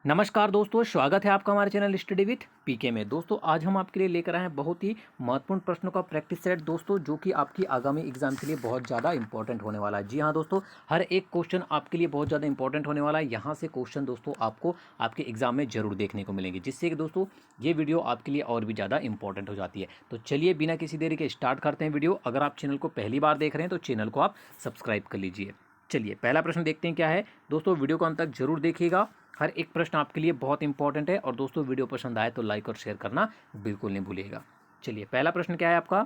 नमस्कार दोस्तों, स्वागत है आपका हमारे चैनल स्टडी विथ पीके में। दोस्तों आज हम आपके लिए लेकर आए हैं बहुत ही महत्वपूर्ण प्रश्नों का प्रैक्टिस सेट दोस्तों, जो कि आपकी आगामी एग्जाम के लिए बहुत ज़्यादा इंपॉर्टेंट होने वाला है। जी हाँ दोस्तों, हर एक क्वेश्चन आपके लिए बहुत ज़्यादा इंपॉर्टेंट होने वाला है। यहाँ से क्वेश्चन दोस्तों आपको आपके एग्जाम में जरूर देखने को मिलेंगे, जिससे कि दोस्तों ये वीडियो आपके लिए और भी ज़्यादा इंपॉर्टेंट हो जाती है। तो चलिए बिना किसी देरी के स्टार्ट करते हैं वीडियो। अगर आप चैनल को पहली बार देख रहे हैं तो चैनल को आप सब्सक्राइब कर लीजिए। चलिए पहला प्रश्न देखते हैं क्या है। दोस्तों वीडियो को अंत तक जरूर देखिएगा, हर एक प्रश्न आपके लिए बहुत इंपॉर्टेंट है। और दोस्तों वीडियो पसंद आए तो लाइक और शेयर करना बिल्कुल नहीं भूलिएगा। चलिए पहला प्रश्न क्या है आपका।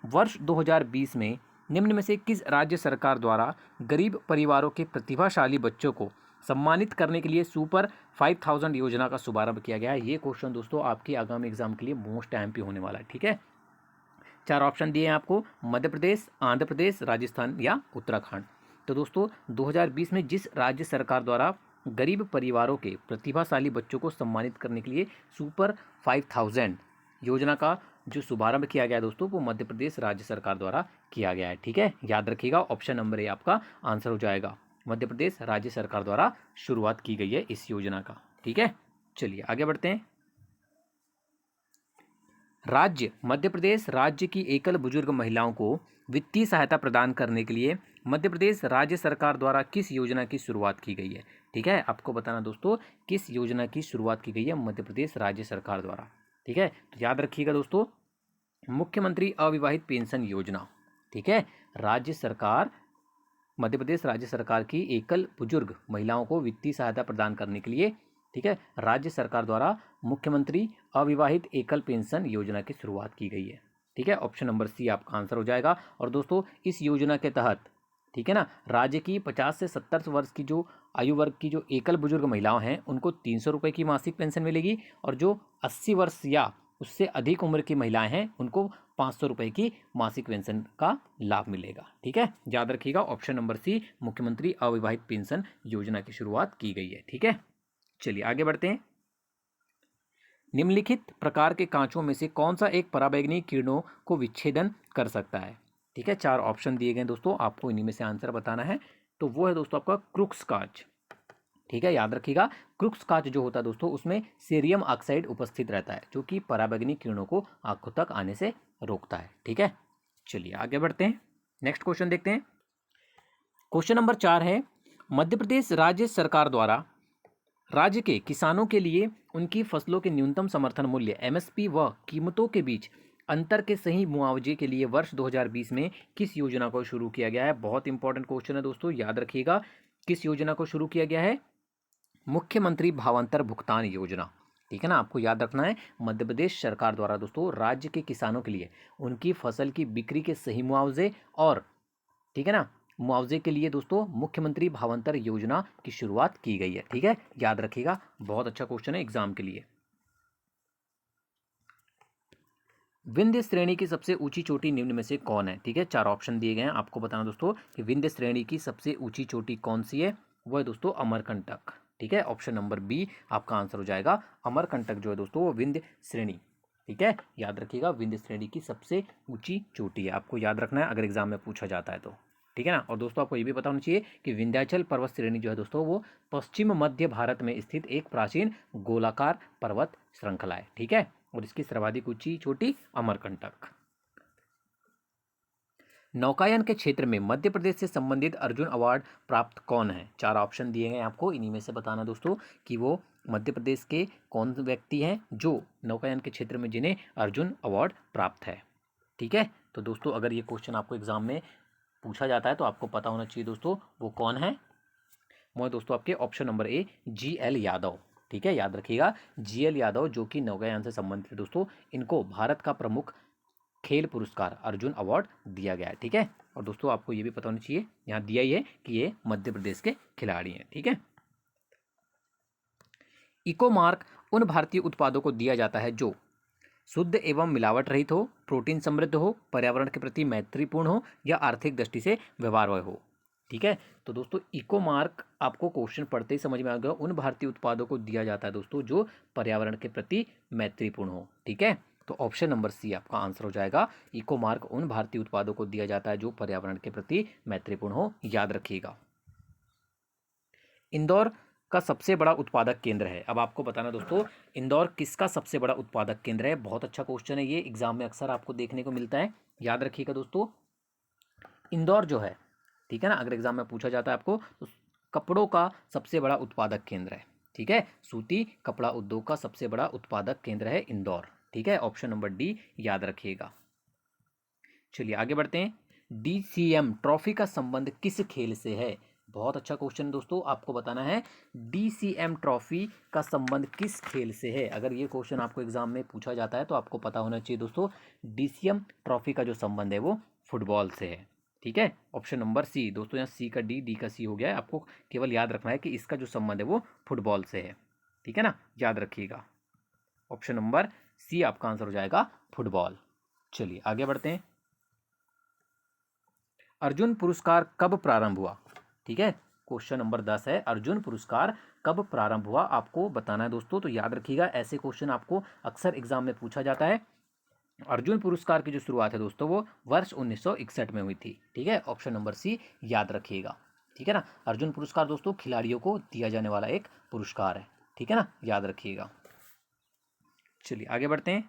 वर्ष 2020 में निम्न में से किस राज्य सरकार द्वारा गरीब परिवारों के प्रतिभाशाली बच्चों को सम्मानित करने के लिए सुपर 5000 योजना का शुभारंभ किया गया है। ये क्वेश्चन दोस्तों आपके आगामी एग्जाम के लिए मोस्ट एमपी होने वाला है। ठीक है, चार ऑप्शन दिए हैं आपको, मध्य प्रदेश, आंध्र प्रदेश, राजस्थान या उत्तराखंड। तो दोस्तों 2020 में जिस राज्य सरकार द्वारा गरीब परिवारों के प्रतिभाशाली बच्चों को सम्मानित करने के लिए सुपर 5000 योजना का जो शुभारंभ किया गया है दोस्तों, वो मध्य प्रदेश राज्य सरकार द्वारा किया गया है। ठीक है, याद रखिएगा, ऑप्शन नंबर ए आपका आंसर हो जाएगा। मध्य प्रदेश राज्य सरकार द्वारा शुरुआत की गई है इस योजना का। ठीक है, चलिए आगे बढ़ते हैं। राज्य मध्य प्रदेश राज्य की एकल बुजुर्ग महिलाओं को वित्तीय सहायता प्रदान करने के लिए मध्य प्रदेश राज्य सरकार द्वारा किस योजना की शुरुआत की गई है। ठीक है, आपको बताना दोस्तों किस योजना की शुरुआत की गई है मध्य प्रदेश राज्य सरकार द्वारा। ठीक है, तो याद रखिएगा दोस्तों, मुख्यमंत्री अविवाहित पेंशन योजना। ठीक है, राज्य सरकार मध्य प्रदेश राज्य सरकार की एकल बुजुर्ग महिलाओं को वित्तीय सहायता प्रदान करने के लिए, ठीक है, राज्य सरकार द्वारा मुख्यमंत्री अविवाहित एकल पेंशन योजना की शुरुआत की गई है। ठीक है, ऑप्शन नंबर सी आपका आंसर हो जाएगा। और दोस्तों इस योजना के तहत, ठीक है ना, राज्य की 50 से 70 वर्ष की जो आयु वर्ग की जो एकल बुजुर्ग महिलाएं हैं उनको 300 रुपये की मासिक पेंशन मिलेगी। और जो 80 वर्ष या उससे अधिक उम्र की महिलाएं हैं उनको 500 रुपये की मासिक पेंशन का लाभ मिलेगा। ठीक है, याद रखिएगा, ऑप्शन नंबर सी मुख्यमंत्री अविवाहित पेंशन योजना की शुरुआत की गई है। ठीक है, चलिए आगे बढ़ते हैं। निम्नलिखित प्रकार के कांचों में से कौन सा एक पराबैंगनी किरणों को विच्छेदन कर सकता है। ठीक है, चार ऑप्शन दिए गए दोस्तों, आपको इन्हीं में से आंसर बताना है। तो वो है दोस्तों आपका क्रुक्स कांच। ठीक है, याद रखिएगा, क्रुक्स कांच जो होता है दोस्तों उसमें सेरियम ऑक्साइड उपस्थित रहता है, जो कि पराबैंगनी किरणों को आंखों तक आने से रोकता है। ठीक है, चलिए आगे बढ़ते हैं, नेक्स्ट क्वेश्चन देखते हैं। क्वेश्चन नंबर 4 है, मध्य प्रदेश राज्य सरकार द्वारा राज्य के किसानों के लिए उनकी फसलों के न्यूनतम समर्थन मूल्य एमएसपी व कीमतों के बीच अंतर के सही मुआवजे के लिए वर्ष 2020 में किस योजना को शुरू किया गया है। बहुत इंपॉर्टेंट क्वेश्चन है दोस्तों, याद रखिएगा, किस योजना को शुरू किया गया है। मुख्यमंत्री भावांतर भुगतान योजना। ठीक है ना, आपको याद रखना है, मध्य प्रदेश सरकार द्वारा दोस्तों राज्य के किसानों के लिए उनकी फसल की बिक्री के सही मुआवजे और, ठीक है ना, मुआवजे के लिए दोस्तों मुख्यमंत्री भावांतर योजना की शुरुआत की गई है। ठीक है, याद रखिएगा, बहुत अच्छा क्वेश्चन है एग्जाम के लिए। विंध्य श्रेणी की सबसे ऊंची चोटी निम्न में से कौन है। ठीक है, चार ऑप्शन दिए गए हैं, आपको बताना दोस्तों कि विंध्य श्रेणी की सबसे ऊंची चोटी कौन सी है। वो है दोस्तों अमरकंटक। ठीक है, ऑप्शन नंबर बी आपका आंसर हो जाएगा। अमरकंटक जो है दोस्तों वो विंध्य श्रेणी, ठीक है, याद रखिएगा, विंध्य श्रेणी की सबसे ऊंची चोटी है, आपको याद रखना है अगर एग्जाम में पूछा जाता है तो। ठीक है ना, और दोस्तों आपको ये भी पता होना चाहिए कि विंध्याचल पर्वत श्रेणी जो है दोस्तों वो पश्चिम मध्य भारत में स्थित एक प्राचीन गोलाकार पर्वत श्रृंखला है। ठीक है, और इसकी सर्वाधिक ऊंची चोटी अमरकंटक। नौकायन के क्षेत्र में मध्य प्रदेश से संबंधित अर्जुन अवार्ड प्राप्त कौन है। चार ऑप्शन दिए गए आपको, इन्हीं में से बताना दोस्तों कि वो मध्य प्रदेश के कौन व्यक्ति हैं जो नौकायन के क्षेत्र में जिन्हें अर्जुन अवार्ड प्राप्त है। ठीक है, तो दोस्तों अगर ये क्वेश्चन आपको एग्जाम में पूछा जाता है तो आपको पता होना चाहिए दोस्तों वो कौन है। वो दोस्तों आपके option number A GL Yadav. ठीक है, याद रखिएगा, GL यादव जो कि नौकायन से संबंधित है दोस्तों, इनको भारत का प्रमुख खेल पुरस्कार अर्जुन अवार्ड दिया गया है। ठीक है, और दोस्तों आपको ये भी पता होना चाहिए, यहाँ दिया ही है कि ये मध्य प्रदेश के खिलाड़ी हैं। ठीक है, इको मार्क उन भारतीय उत्पादों को दिया जाता है जो शुद्ध एवं मिलावट रहित हो, प्रोटीन समृद्ध हो, पर्यावरण के प्रति मैत्रीपूर्ण हो या आर्थिक दृष्टि से व्यवहार्य हो। ठीक है, तो दोस्तों इको मार्क आपको क्वेश्चन पढ़ते ही समझ में आ गया, उन भारतीय उत्पादों को दिया जाता है दोस्तों जो पर्यावरण के प्रति मैत्रीपूर्ण हो। ठीक है, तो ऑप्शन नंबर सी आपका आंसर हो जाएगा। इको मार्क उन भारतीय उत्पादों को दिया जाता है जो पर्यावरण के प्रति मैत्रीपूर्ण हो, याद रखिएगा। इंदौर का सबसे बड़ा उत्पादक केंद्र है? अब आपको बताना दोस्तों, इंदौर किसका सबसे बड़ा उत्पादक केंद्र है? बहुत अच्छा क्वेश्चन है ये, एग्जाम में अक्सर आपको देखने को मिलता है। याद रखिएगा दोस्तों, इंदौर जो है, ठीक है ना, अगर एग्जाम में पूछा जाता है आपको तो कपड़ों का सबसे बड़ा उत्पादक केंद्र है। ठीक है, सूती कपड़ा उद्योग का सबसे बड़ा उत्पादक केंद्र है इंदौर। ठीक है, ऑप्शन नंबर डी याद रखिएगा। चलिए आगे बढ़ते हैं। डीसीएम ट्रॉफी का संबंध किस खेल से है? बहुत अच्छा क्वेश्चन दोस्तों, आपको बताना है डीसीएम ट्रॉफी का संबंध किस खेल से है। अगर ये क्वेश्चन आपको एग्जाम में पूछा जाता है तो आपको पता होना चाहिए दोस्तों, डीसीएम ट्रॉफी का जो संबंध है वो फुटबॉल से है। ठीक है, ऑप्शन नंबर सी दोस्तों, यहाँ सी का डी का सी हो गया है। आपको केवल याद रखना है कि इसका जो संबंध है वो फुटबॉल से है। ठीक है ना, याद रखिएगा, ऑप्शन नंबर सी आपका आंसर हो जाएगा, फुटबॉल। चलिए आगे बढ़ते हैं। अर्जुन पुरस्कार कब प्रारंभ हुआ? ठीक है, क्वेश्चन नंबर 10 है, अर्जुन पुरस्कार कब प्रारंभ हुआ, आपको बताना है दोस्तों। तो याद रखिएगा, ऐसे क्वेश्चन आपको अक्सर एग्जाम में पूछा जाता है। अर्जुन पुरस्कार की जो शुरुआत है दोस्तों वो वर्ष 1961 में हुई थी। ठीक है, ऑप्शन नंबर सी याद रखिएगा। ठीक है ना, अर्जुन पुरस्कार दोस्तों खिलाड़ियों को दिया जाने वाला एक पुरस्कार है। ठीक है ना, याद रखिएगा। चलिए आगे बढ़ते हैं।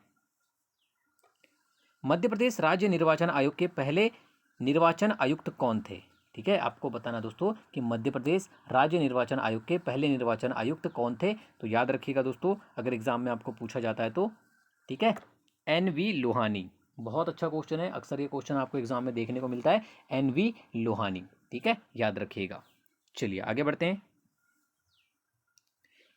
मध्य प्रदेश राज्य निर्वाचन आयोग के पहले निर्वाचन आयुक्त कौन थे? ठीक है, आपको बताना दोस्तों कि मध्य प्रदेश राज्य निर्वाचन आयोग के पहले निर्वाचन आयुक्त कौन थे। तो याद रखिएगा दोस्तों, अगर एग्जाम में आपको पूछा जाता है तो, ठीक है, एन.वी. लोहानी। बहुत अच्छा क्वेश्चन है, अक्सर ये क्वेश्चन आपको एग्जाम में देखने को मिलता है, एन.वी. लोहानी। ठीक है, याद रखिएगा। चलिए आगे बढ़ते हैं।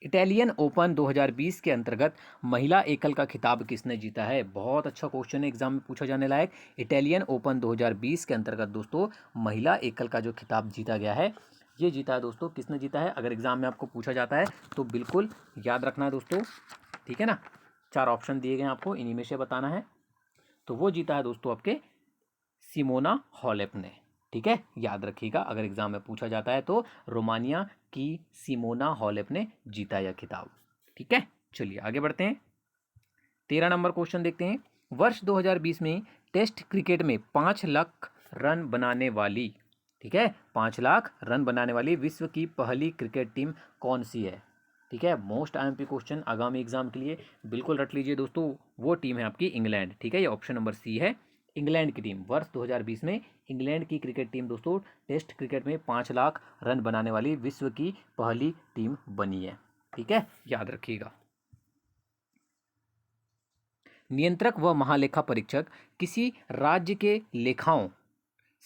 इटालियन ओपन 2020 के अंतर्गत महिला एकल का खिताब किसने जीता है? बहुत अच्छा क्वेश्चन है, एग्जाम में पूछा जाने लायक। इटालियन ओपन 2020 के अंतर्गत दोस्तों महिला एकल का जो खिताब जीता गया है, ये जीता है दोस्तों, किसने जीता है? अगर एग्जाम में आपको पूछा जाता है तो बिल्कुल याद रखना है दोस्तों। ठीक है ना, 4 ऑप्शन दिए गए हैं आपको, इन्हीं में से बताना है। तो वो जीता है दोस्तों आपके सिमोना हालेप ने। ठीक है, याद रखिएगा, अगर एग्जाम में पूछा जाता है तो रोमानिया की सिमोना हालेप ने जीता यह खिताब। ठीक है, चलिए आगे बढ़ते हैं। 13 नंबर क्वेश्चन देखते हैं। वर्ष 2020 में टेस्ट क्रिकेट में 5 लाख रन बनाने वाली, ठीक है, 5 लाख रन बनाने वाली विश्व की पहली क्रिकेट टीम कौन सी है? ठीक है, मोस्ट आईएमपी क्वेश्चन आगामी एग्जाम के लिए, बिल्कुल रट लीजिए दोस्तों। वो टीम है आपकी इंग्लैंड। ठीक है, ये ऑप्शन नंबर सी है, इंग्लैंड की टीम। वर्ष 2020 में इंग्लैंड की क्रिकेट टीम दोस्तों टेस्ट क्रिकेट में 5 लाख रन बनाने वाली विश्व की पहली टीम बनी है। ठीक है, याद रखिएगा। नियंत्रक व महालेखा परीक्षक किसी राज्य के लेखाओं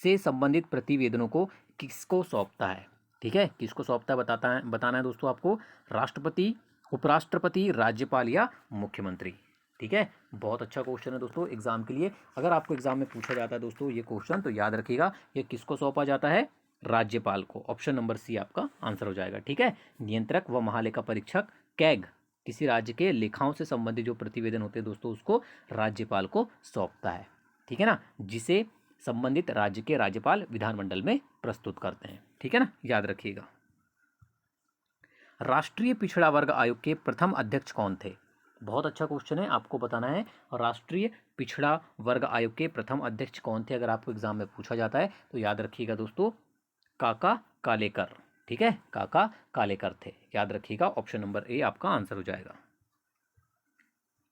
से संबंधित प्रतिवेदनों को किसको सौंपता है? ठीक है, किसको सौंपता है बताना है दोस्तों आपको, राष्ट्रपति, उपराष्ट्रपति, राज्यपाल या मुख्यमंत्री। ठीक है, बहुत अच्छा क्वेश्चन है दोस्तों एग्जाम के लिए। अगर आपको एग्जाम में पूछा जाता है दोस्तों ये क्वेश्चन, तो याद रखिएगा ये किसको सौंपा जाता है? राज्यपाल को। ऑप्शन नंबर सी आपका आंसर हो जाएगा। ठीक है, नियंत्रक व महालेखा परीक्षक कैग किसी राज्य के लेखाओं से संबंधित जो प्रतिवेदन होते हैं दोस्तों उसको राज्यपाल को सौंपता है। ठीक है ना, जिसे संबंधित राज्य के राज्यपाल विधानमंडल में प्रस्तुत करते हैं। ठीक है ना, याद रखिएगा। राष्ट्रीय पिछड़ा वर्ग आयोग के प्रथम अध्यक्ष कौन थे? बहुत अच्छा क्वेश्चन है, आपको बताना है राष्ट्रीय पिछड़ा वर्ग आयोग के प्रथम अध्यक्ष कौन थे। अगर आपको एग्जाम में पूछा जाता है तो याद रखिएगा दोस्तों, काका कालेकर। ठीक है, काका कालेकर थे, याद रखिएगा। ऑप्शन नंबर ए आपका आंसर हो जाएगा।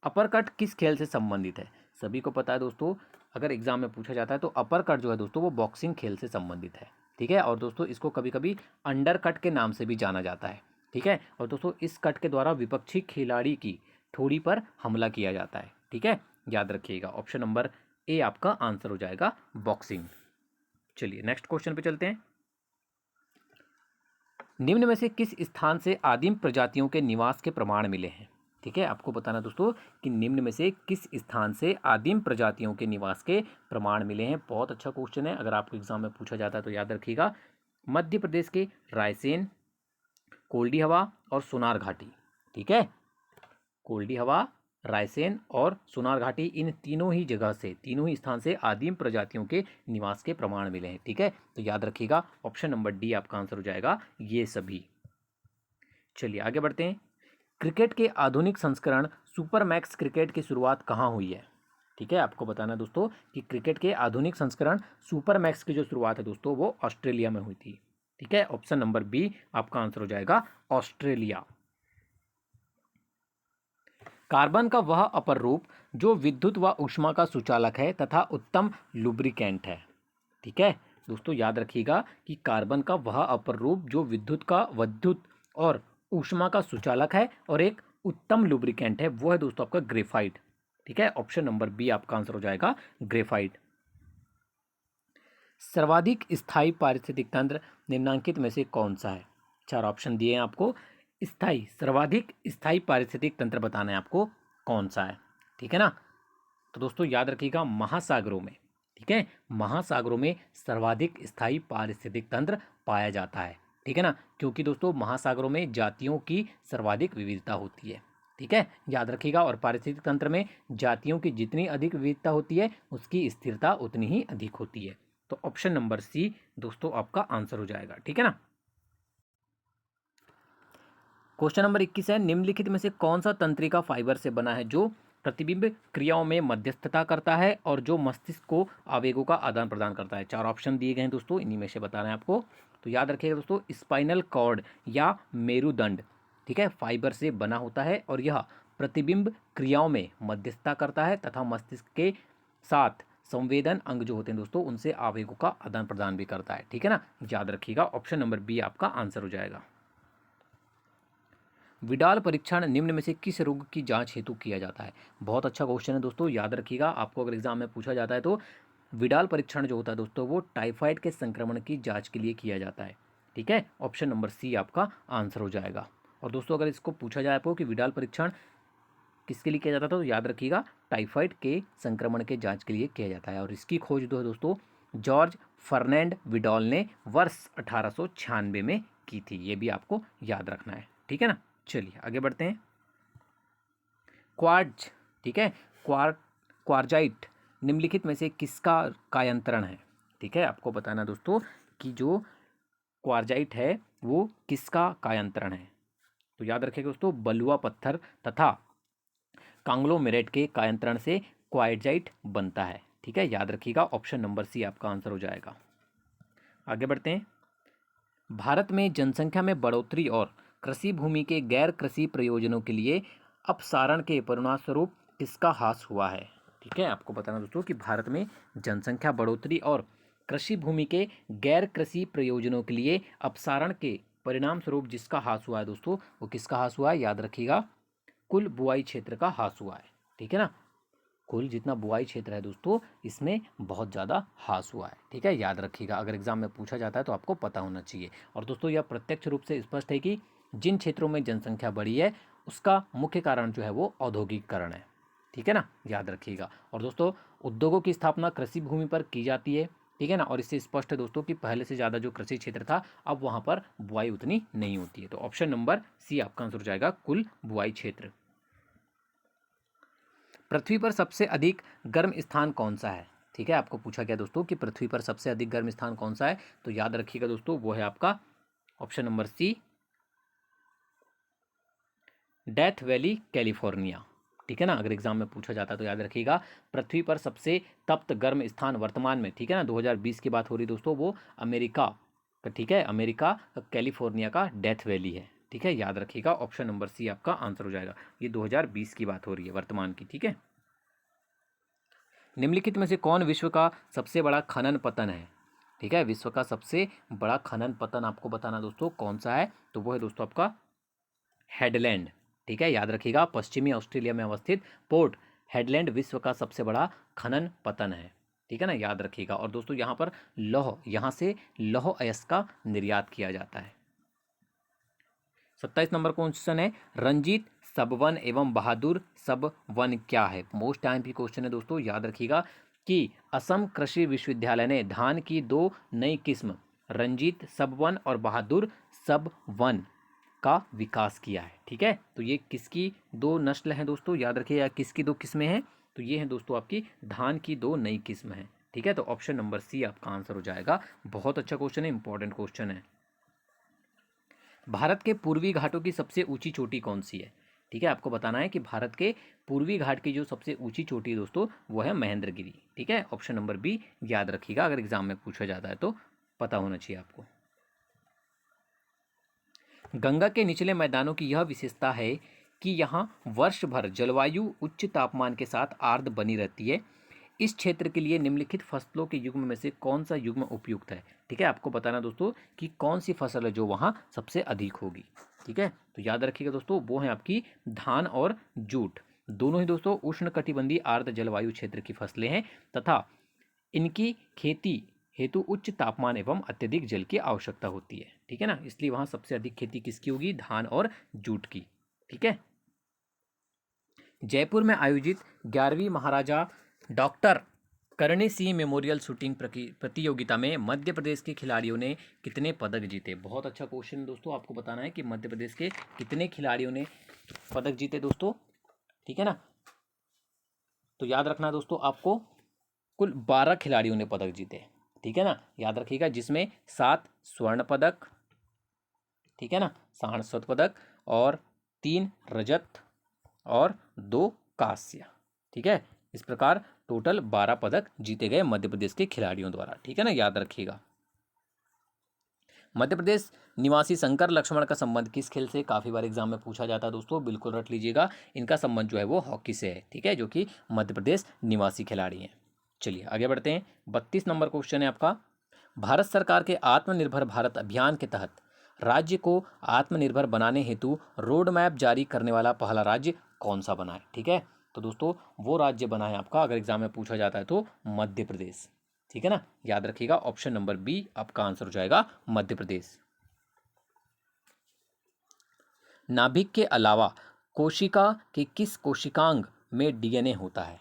अपर कट किस खेल से संबंधित है? सभी को पता है दोस्तों, अगर एग्जाम में पूछा जाता है तो अपर कट जो है दोस्तों वो बॉक्सिंग खेल से संबंधित है। ठीक है, और दोस्तों इसको कभी कभी अंडर कट के नाम से भी जाना जाता है। ठीक है, और दोस्तों इस कट के द्वारा विपक्षी खिलाड़ी की ठोड़ी पर हमला किया जाता है। ठीक है, याद रखिएगा। ऑप्शन नंबर ए आपका आंसर हो जाएगा, बॉक्सिंग। चलिए नेक्स्ट क्वेश्चन पे चलते हैं। निम्न में से किस स्थान से आदिम प्रजातियों के निवास के प्रमाण मिले हैं? ठीक है, आपको बताना दोस्तों कि निम्न में से किस स्थान से आदिम प्रजातियों के निवास के प्रमाण मिले हैं। बहुत अच्छा क्वेश्चन है, अगर आपको एग्जाम में पूछा जाता है तो याद रखिएगा, मध्य प्रदेश के रायसेन, कोल्डी हवा और सोनार घाटी। ठीक है, कोल्डी हवा, रायसेन और सोनार घाटी, इन तीनों ही जगह से, तीनों ही स्थान से आदिम प्रजातियों के निवास के प्रमाण मिले हैं। ठीक है, तो याद रखिएगा, ऑप्शन नंबर डी आपका आंसर हो जाएगा, ये सभी। चलिए आगे बढ़ते हैं। क्रिकेट के आधुनिक संस्करण सुपर मैक्स क्रिकेट की शुरुआत कहाँ हुई है? ठीक है, आपको बताना है दोस्तों कि क्रिकेट के आधुनिक संस्करण सुपर मैक्स की जो शुरुआत है दोस्तों वो ऑस्ट्रेलिया में हुई थी। ठीक है, ऑप्शन नंबर बी आपका आंसर हो जाएगा ऑस्ट्रेलिया। कार्बन का वह अपर रूप जो विद्युत व ऊष्मा का सुचालक है तथा उत्तम लुब्रिकेंट है। ठीक है दोस्तों, याद रखिएगा कि कार्बन का वह अपर रूप जो विद्युत और ऊष्मा का सुचालक है और एक उत्तम लुब्रिकेंट है, वो है दोस्तों आपका ग्रेफाइट। ठीक है, ऑप्शन नंबर बी आपका आंसर हो जाएगा ग्रेफाइट। सर्वाधिक स्थायी पारिस्थितिक तंत्र निम्नलिखित में से कौन सा है? चार ऑप्शन दिए हैं आपको। सर्वाधिक स्थायी पारिस्थितिक तंत्र बताना है आपको कौन सा है। ठीक है ना, तो दोस्तों याद रखिएगा महासागरों में। ठीक है, महासागरों में सर्वाधिक स्थायी पारिस्थितिक तंत्र पाया जाता है। ठीक है ना, क्योंकि दोस्तों महासागरों में जातियों की सर्वाधिक विविधता होती है। ठीक है, याद रखिएगा, और पारिस्थितिक तंत्र में जातियों की जितनी अधिक विविधता होती है उसकी स्थिरता उतनी ही अधिक होती है। तो ऑप्शन नंबर सी दोस्तों आपका आंसर हो जाएगा। ठीक है ना। क्वेश्चन नंबर 21 है, निम्नलिखित में से कौन सा तंत्रिका फाइबर से बना है जो प्रतिबिंब क्रियाओं में मध्यस्थता करता है और जो मस्तिष्क को आवेगों का आदान प्रदान करता है? चार ऑप्शन दिए गए हैं दोस्तों, इन्हीं में से बताना है आपको। तो याद रखिएगा दोस्तों, स्पाइनल कॉर्ड या मेरुदंड, ठीक है, फाइबर से बना होता है और यह प्रतिबिंब क्रियाओं में मध्यस्थता करता है तथा मस्तिष्क के साथ संवेदन अंग जो होते हैं दोस्तों उनसे आवेगों का आदान प्रदान भी करता है। ठीक है ना, याद रखिएगा, ऑप्शन नंबर बी आपका आंसर हो जाएगा। विडाल परीक्षण निम्न में से किस रोग की जांच हेतु किया जाता है? बहुत अच्छा क्वेश्चन है दोस्तों, याद रखिएगा, आपको अगर एग्जाम में पूछा जाता है तो विडाल परीक्षण जो होता है दोस्तों वो टाइफाइड के संक्रमण की जांच के लिए किया जाता है। ठीक है, ऑप्शन नंबर सी आपका आंसर हो जाएगा। और दोस्तों अगर इसको पूछा जाए आपको कि विडाल परीक्षण किसके लिए किया जाता था, तो याद रखिएगा टाइफाइड के संक्रमण के जांच के लिए किया जाता है। और इसकी खोज जो है दोस्तों जॉर्ज फर्नैंड विडॉल ने वर्ष 1896 में की थी, ये भी आपको याद रखना है। ठीक है ना, चलिए आगे बढ़ते हैं। क्वार्ट्ज, ठीक है, क्वार्जाइट निम्नलिखित में से किसका कायांतरण है? ठीक है, आपको बताना दोस्तों कि जो क्वार्जाइट है वो किसका कायांतरण है। तो याद रखिएगा दोस्तों, बलुआ पत्थर तथा कांग्लोमेरेट के कायांतरण से क्वार्जाइट बनता है। ठीक है, याद रखिएगा, ऑप्शन नंबर सी आपका आंसर हो जाएगा। आगे बढ़ते हैं। भारत में जनसंख्या में बढ़ोतरी और कृषि भूमि के गैर कृषि प्रयोजनों के लिए अपसारण के परिणामस्वरूप किसका ह्रास हुआ है? ठीक है, आपको बताना दोस्तों कि भारत में जनसंख्या बढ़ोतरी और कृषि भूमि के गैर कृषि प्रयोजनों के लिए अपसारण के परिणाम स्वरूप जिसका ह्रास हुआ है दोस्तों वो किसका ह्रास हुआ है? याद रखिएगा, कुल बुआई क्षेत्र का ह्रास हुआ है। ठीक है ना, कुल जितना बुआई क्षेत्र है दोस्तों इसमें बहुत ज़्यादा ह्रास हुआ है। ठीक है, याद रखिएगा, अगर एग्जाम में पूछा जाता है तो आपको पता होना चाहिए। और दोस्तों यह प्रत्यक्ष रूप से स्पष्ट है कि जिन क्षेत्रों में जनसंख्या बढ़ी है उसका मुख्य कारण जो है वो औद्योगिकरण है। ठीक है ना, याद रखिएगा। और दोस्तों उद्योगों की स्थापना कृषि भूमि पर की जाती है। ठीक है ना, और इससे स्पष्ट है दोस्तों कि पहले से ज़्यादा जो कृषि क्षेत्र था अब वहाँ पर बुआई उतनी नहीं होती है। तो ऑप्शन नंबर सी आपका आंसर हो जाएगा, कुल बुआई क्षेत्र। पृथ्वी पर सबसे अधिक गर्म स्थान कौन सा है? ठीक है, आपको पूछा गया दोस्तों कि पृथ्वी पर सबसे अधिक गर्म स्थान कौन सा है, तो याद रखिएगा दोस्तों वो है आपका option number C, Death Valley California. ठीक है ना, अगर एग्जाम में पूछा जाता है तो याद रखिएगा पृथ्वी पर सबसे तप्त गर्म स्थान वर्तमान में, ठीक है ना, 2020 की बात हो रही दोस्तों, वो अमेरिका का, ठीक है, अमेरिका कैलिफोर्निया का डेथ वैली है। ठीक है, याद रखिएगा, ऑप्शन नंबर सी आपका आंसर हो जाएगा। ये 2020 की बात हो रही है, वर्तमान की। ठीक है, निम्नलिखित में से कौन विश्व का सबसे बड़ा खनन पतन है? ठीक है, विश्व का सबसे बड़ा खनन पतन आपको बताना दोस्तों कौन सा है, तो वो है दोस्तों आपका हेडलैंड। ठीक है, याद रखिएगा, पश्चिमी ऑस्ट्रेलिया में अवस्थित पोर्ट हेडलैंड विश्व का सबसे बड़ा खनन पतन है। ठीक है ना, याद रखिएगा। और दोस्तों यहाँ पर यहाँ से लौह अयस्क का निर्यात किया जाता है। 27 नंबर क्वेश्चन है, रंजीत सबवन एवं बहादुर सबवन क्या है? मोस्ट टाइम की क्वेश्चन है दोस्तों, याद रखिएगा कि असम कृषि विश्वविद्यालय ने धान की दो नई किस्म रंजीत सबवन और बहादुर सबवन का विकास किया है। ठीक है, तो ये किसकी दो नस्ल हैं दोस्तों, याद रखिएगा, किसकी दो किस्में हैं, तो ये हैं दोस्तों आपकी धान की दो नई किस्म हैं। ठीक है, तो ऑप्शन नंबर सी आपका आंसर हो जाएगा। बहुत अच्छा क्वेश्चन है, इंपॉर्टेंट क्वेश्चन है। भारत के पूर्वी घाटों की सबसे ऊंची चोटी कौन सी है? ठीक है, आपको बताना है कि भारत के पूर्वी घाट की जो सबसे ऊंची चोटी है दोस्तों वो है महेंद्रगिरी। ठीक है, ऑप्शन नंबर बी याद रखिएगा, अगर एग्जाम में पूछा जाता है तो पता होना चाहिए आपको। गंगा के निचले मैदानों की यह विशेषता है कि यहाँ वर्ष भर जलवायु उच्च तापमान के साथ आर्द्र बनी रहती है। इस क्षेत्र के लिए निम्नलिखित फसलों के युग्म में से कौन सा युग्म उपयुक्त है। ठीक है, आपको बताना दोस्तों कि कौन सी फसल है जो वहाँ सबसे अधिक होगी। ठीक है, तो याद रखिएगा दोस्तों, वो है आपकी धान और जूट। दोनों ही दोस्तों उष्णकटिबंधीय आर्द्र जलवायु क्षेत्र की फसलें हैं तथा इनकी खेती हेतु उच्च तापमान एवं अत्यधिक जल की आवश्यकता होती है। ठीक है ना, इसलिए वहाँ सबसे अधिक खेती किसकी होगी, धान और जूट की। ठीक है, जयपुर में आयोजित 11वीं महाराजा doctor Karni Singh memorial shooting प्रतियोगिता में मध्य प्रदेश के खिलाड़ियों ने कितने पदक जीते। बहुत अच्छा क्वेश्चन दोस्तों, आपको बताना है कि मध्य प्रदेश के कितने खिलाड़ियों ने पदक जीते दोस्तों। ठीक है ना, तो याद रखना दोस्तों, आपको कुल 12 खिलाड़ियों ने पदक जीते। ठीक है ना, याद रखिएगा, जिसमें 7 स्वर्ण पदक, ठीक है ना, 60 स्वर्ण पदक और 3 रजत और 2 कांस्य। ठीक है, इस प्रकार टोटल 12 पदक जीते गए मध्य प्रदेश के खिलाड़ियों द्वारा। ठीक है ना, याद रखिएगा। मध्य प्रदेश निवासी शंकर लक्ष्मण का संबंध किस खेल से काफ़ी बार एग्जाम में पूछा जाता है दोस्तों, बिल्कुल रट लीजिएगा। इनका संबंध जो है वो हॉकी से है। ठीक है, जो कि मध्य प्रदेश निवासी खिलाड़ी हैं। चलिए आगे बढ़ते हैं। 32 नंबर क्वेश्चन है आपका, भारत सरकार के आत्मनिर्भर भारत अभियान के तहत राज्य को आत्मनिर्भर बनाने हेतु रोड मैप जारी करने वाला पहला राज्य कौन सा बना है। ठीक है, तो दोस्तों वो राज्य बना है आपका, अगर एग्जाम में पूछा जाता है तो मध्य प्रदेश। ठीक है ना, याद रखिएगा, ऑप्शन नंबर बी आपका आंसर हो जाएगा, मध्य प्रदेश। नाभिक के अलावा कोशिका के किस कोशिकांग में डीएनए होता है।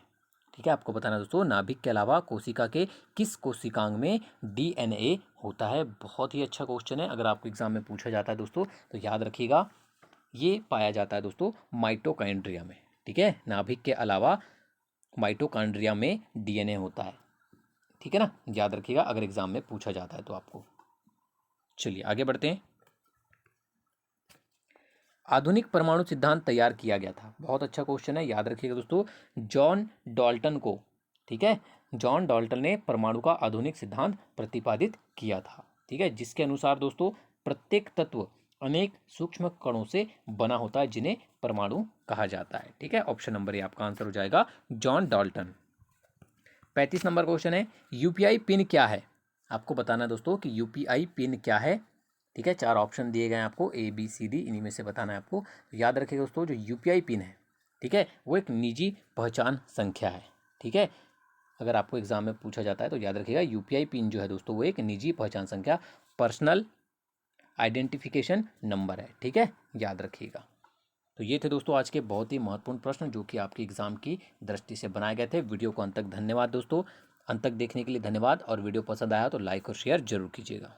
ठीक है, आपको बताना दोस्तों, नाभिक के अलावा कोशिका के किस कोशिकांग में डीएनए होता है। बहुत ही अच्छा क्वेश्चन है, अगर आपको एग्जाम में पूछा जाता है दोस्तों तो याद रखिएगा, ये पाया जाता है दोस्तों माइटोकॉन्ड्रिया में। ठीक है, नाभिक के अलावा माइटोकॉन्ड्रिया में डीएनए होता है। ठीक है ना, याद रखिएगा, अगर एग्जाम में पूछा जाता है तो आपको। चलिए आगे बढ़ते हैं। आधुनिक परमाणु सिद्धांत तैयार किया गया था। बहुत अच्छा क्वेश्चन है, याद रखिएगा दोस्तों, जॉन डाल्टन को। ठीक है, जॉन डाल्टन ने परमाणु का आधुनिक सिद्धांत प्रतिपादित किया था। ठीक है, जिसके अनुसार दोस्तों प्रत्येक तत्व अनेक सूक्ष्म कणों से बना होता है, जिन्हें परमाणु कहा जाता है। ठीक है, ऑप्शन नंबर ए आपका आंसर हो जाएगा, जॉन डाल्टन। 35 नंबर क्वेश्चन है, यूपीआई पिन क्या है। आपको बताना है दोस्तों कि यूपीआई पिन क्या है। ठीक है, 4 ऑप्शन दिए गए हैं आपको, ए बी सी डी, इन्हीं में से बताना है आपको। तो याद रखिएगा दोस्तों, जो यूपीआई पिन है, ठीक है, वो एक निजी पहचान संख्या है। ठीक है, अगर आपको एग्जाम में पूछा जाता है तो याद रखिएगा, यूपीआई पिन जो है दोस्तों वो एक निजी पहचान संख्या, पर्सनल आइडेंटिफिकेशन नंबर है। ठीक है, याद रखिएगा। तो ये थे दोस्तों आज के बहुत ही महत्वपूर्ण प्रश्न जो कि आपके एग्जाम की दृष्टि से बनाए गए थे। वीडियो को अंत तक धन्यवाद दोस्तों, अंत तक देखने के लिए धन्यवाद, और वीडियो पसंद आया तो लाइक और शेयर जरूर कीजिएगा।